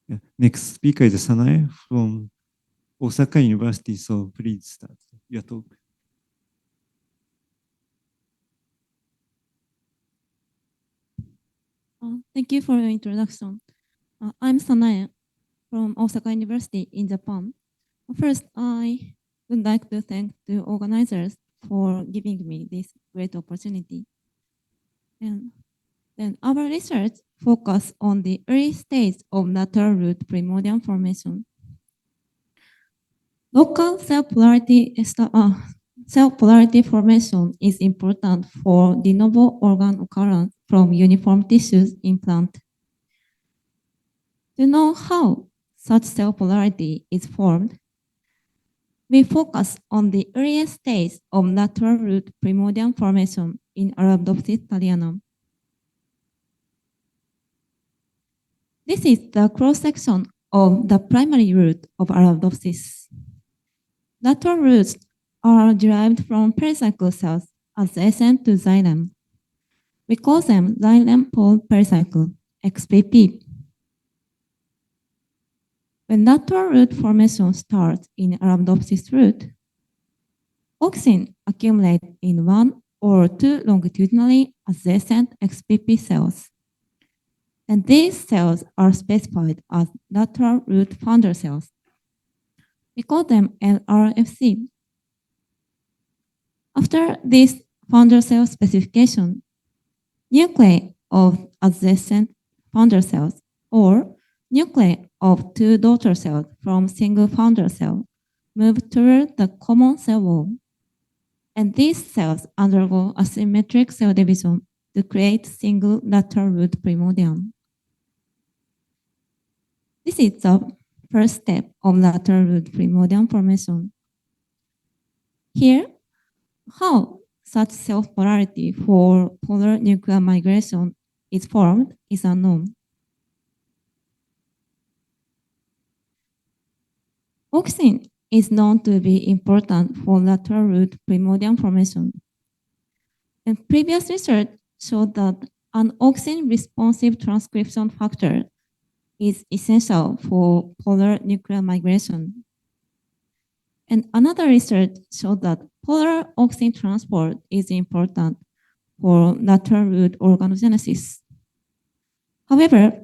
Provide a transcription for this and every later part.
Yeah. Next speaker is Sanae from Osaka University. So please start your talk. Thank you for your introduction. I'm Sanae from Osaka University in Japan. First, I would like to thank the organizers for giving me this great opportunity. And then our research focus on the early stage of lateral root primordium formation. Local cell polarity formation is important for de novo organ occurrence from uniform tissues in plant. To know how such cell polarity is formed, we focus on the earliest stage of lateral root primordium formation in Arabidopsis thalianum. This is the cross-section of the primary root of Arabidopsis. Lateral roots are derived from pericycle cells adjacent to xylem. We call them xylem pole pericycle, XPP. When lateral root formation starts in Arabidopsis root, auxin accumulate in one or two longitudinally adjacent XPP cells. And these cells are specified as lateral root founder cells. We call them LRFC. After this founder cell specification, nuclei of adjacent founder cells or nuclei of two daughter cells from single founder cell move toward the common cell wall. And these cells undergo asymmetric cell division to create single lateral root primordium. This is the first step of lateral root primordium formation. Here, how such self-polarity for polar nuclear migration is formed is unknown. Auxin is known to be important for lateral root primordium formation. And previous research showed that an auxin-responsive transcription factor is essential for polar nuclear migration. And another research showed that polar auxin transport is important for lateral root organogenesis. However,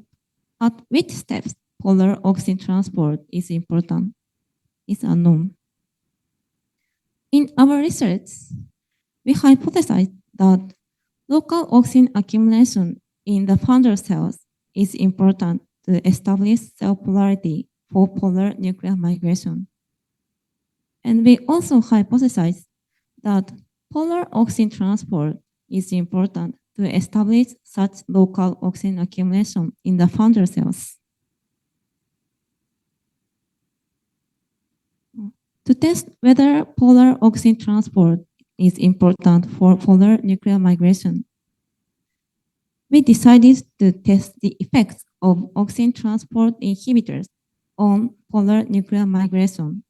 at which steps polar auxin transport is important is unknown. In our research, we hypothesized that local auxin accumulation in the founder cells is important to establish cell polarity for polar nuclear migration. And we also hypothesized that polar auxin transport is important to establish such local auxin accumulation in the founder cells. To test whether polar auxin transport is important for polar nuclear migration, we decided to test the effects of auxin transport inhibitors on polar nuclear migration.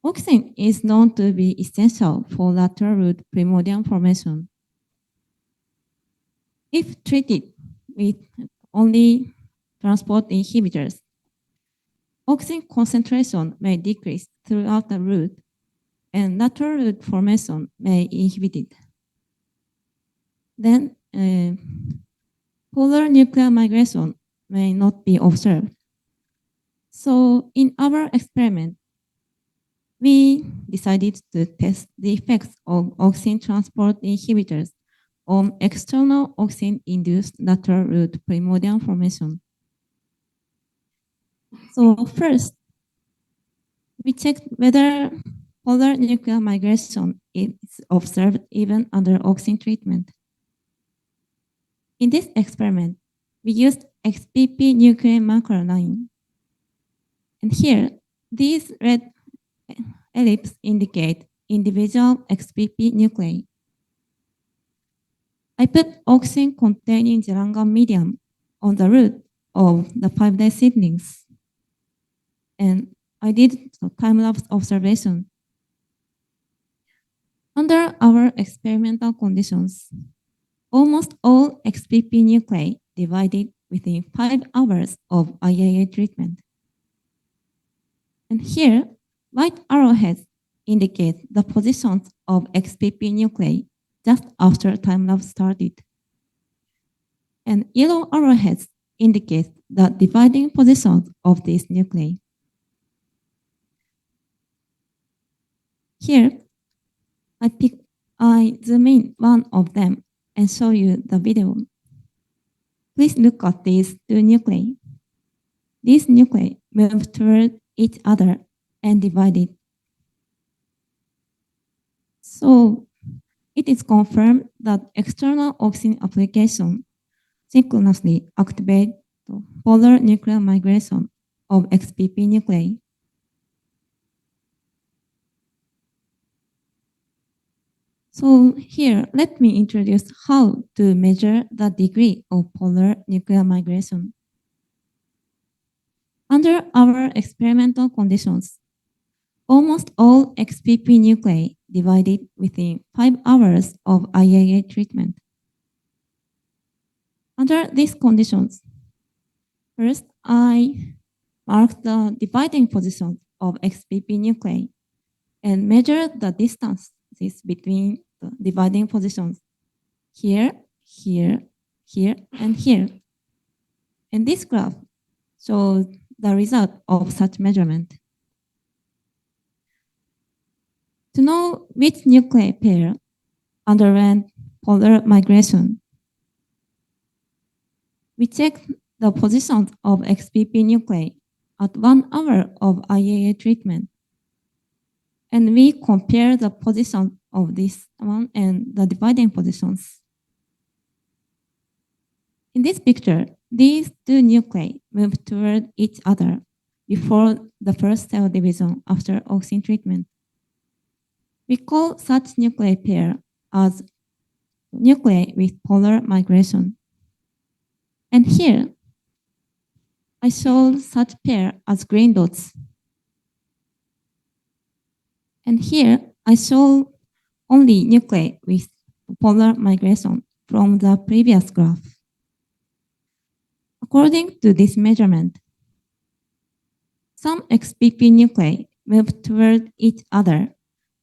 Auxin is known to be essential for lateral root primordium formation. If treated with only transport inhibitors, auxin concentration may decrease throughout the root, and lateral root formation may be inhibited. Then polar nuclear migration may not be observed. So in our experiment, we decided to test the effects of auxin transport inhibitors on external auxin-induced lateral root primordium formation. So first, we checked whether polar nuclear migration is observed even under auxin treatment. In this experiment, we used XPP nuclear marker line. And here, these red ellipses indicate individual XPP nuclei. I put auxin-containing gerangam medium on the root of the 5-day seedlings. And I did a time-lapse observation. Under our experimental conditions, almost all XPP nuclei divided within 5 hours of IAA treatment. And here, white arrowheads indicate the positions of XPP nuclei just after time-lapse started. And yellow arrowheads indicate the dividing positions of these nuclei. Here, I zoom in one of them and show you the video. Please look at these two nuclei. These nuclei move toward each other and divided. So it is confirmed that external auxin application synchronously activate the polar nuclear migration of XPP nuclei. So here, let me introduce how to measure the degree of polar nuclear migration. Under our experimental conditions, almost all XPP nuclei divided within 5 hours of IAA treatment. Under these conditions, first I mark the dividing position of XPP nuclei and measure the distances between the dividing positions here, here, here, and here. And this graph shows the result of such measurement. To know which nuclei pair underwent polar migration, we check the positions of XPP nuclei at 1 hour of IAA treatment. And we compare the position of this one and the dividing positions. In this picture, these two nuclei move toward each other before the first cell division after auxin treatment. We call such nuclei pair as nuclei with polar migration. And here, I show such pair as green dots. And here, I show only nuclei with polar migration from the previous graph. According to this measurement, some XPP nuclei move toward each other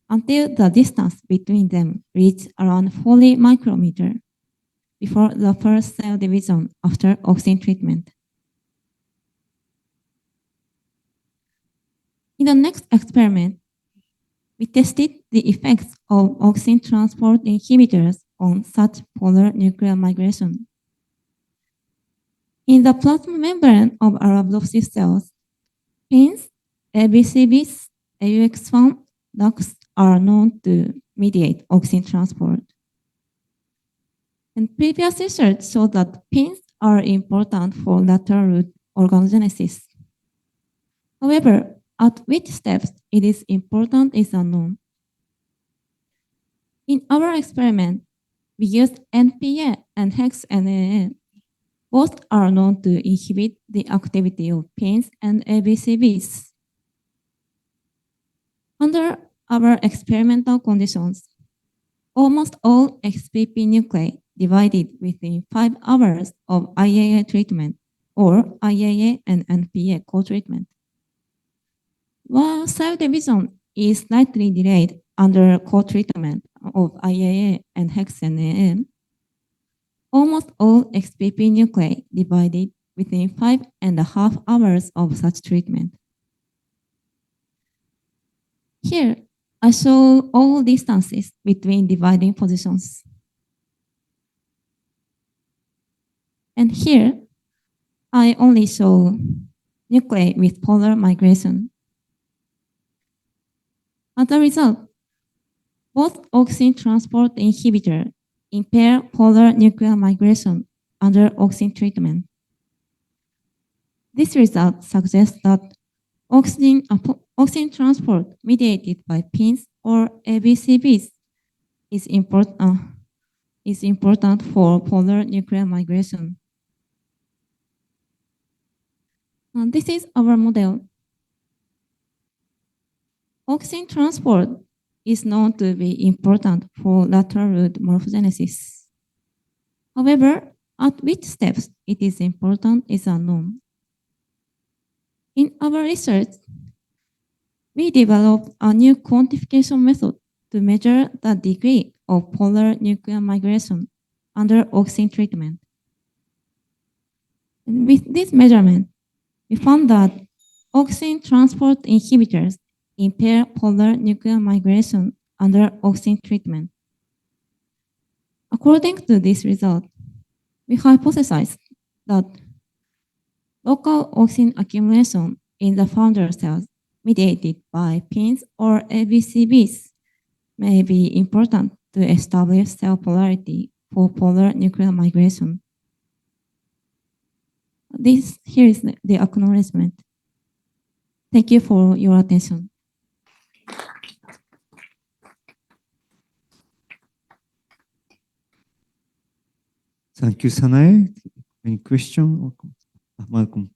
until the distance between them reaches around 40 micrometer before the first cell division after auxin treatment. In the next experiment, we tested the effects of auxin transport inhibitors on such polar nuclear migration. In the plasma membrane of arabidopsis cells, pins, ABCBs, AUX1, DUCs are known to mediate auxin transport. And previous research showed that pins are important for lateral root organogenesis. However, at which steps it is important is unknown. In our experiment, we used NPA and HexNAA. Both are known to inhibit the activity of pins and ABCBs. Under our experimental conditions, almost all XPP nuclei divided within 5 hours of IAA treatment or IAA and NPA co-treatment. While cell division is slightly delayed under co-treatment of IAA and HexNAA, almost all XPP nuclei divided within 5.5 hours of such treatment. Here, I show all distances between dividing positions. And here, I only show nuclei with polar migration. As a result, both auxin transport inhibitor impair polar nuclear migration under auxin treatment. This result suggests that auxin transport mediated by pins or ABCBs is important for polar nuclear migration. This is our model. Auxin transport is known to be important for lateral root morphogenesis. However, At which steps it is important is unknown. In our research, we developed a new quantification method to measure the degree of polar nuclear migration under auxin treatment. And with this measurement, we found that auxin transport inhibitors impair polar nuclear migration under auxin treatment. According to this result, we hypothesized that local auxin accumulation in the founder cells mediated by pins or ABCBs may be important to establish cell polarity for polar nuclear migration. Here is the acknowledgement. Thank you for your attention. Thank you, Sanae. Any question? Malcolm.